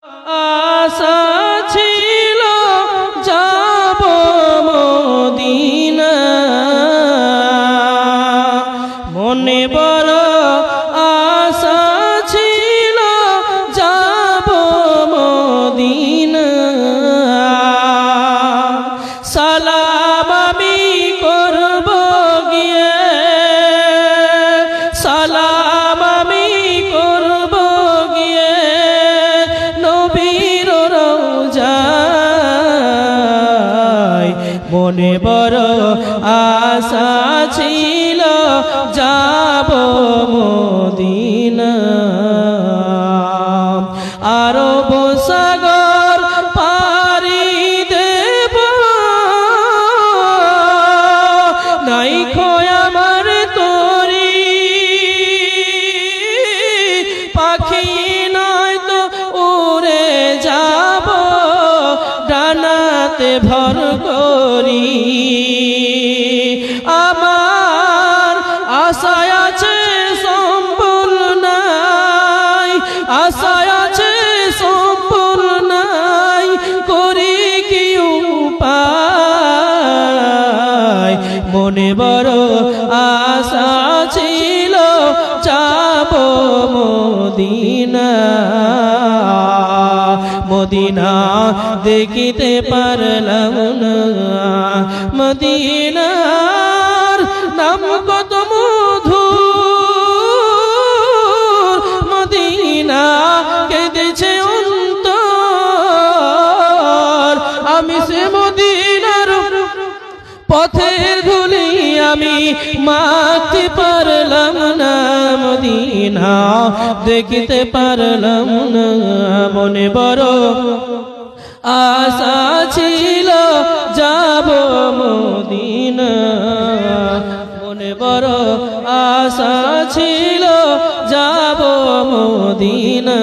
আশা ছিল যাব মদিনা, মনে বড় আশা ছিল যাব মদিনা। সালাম আমি করব গিয়ে, সালাম আমি করব গিয়ে নবীর রওজায়, মনে বড় আশা ছিল যাব মদিনা। আরব সাগর পাড়ি দেব, নাই খোয় আমার তরি, পাখি নয় তো উড়ে যাব ডানাতে ভর করি। আমার আশায় আছে সম্বল নাই, আশায় আছে সম্বল নাই, করি কি উপায়, মনে বড় আশা ছিল যাব মদিনা। মদিনা দেখিতে পারলাম না, মদিনার নাম কত মধুর, মদিনা কেঁদেছে অন্তর। আমি সে মদিনার পথের ধুলি আমি মাখতে পারলাম না, মদিনা দেখিতে পারলাম না। মনে বড় আশা ছিল যাব মদিনা, মনে বড় আশা ছিল যাব মদিনা।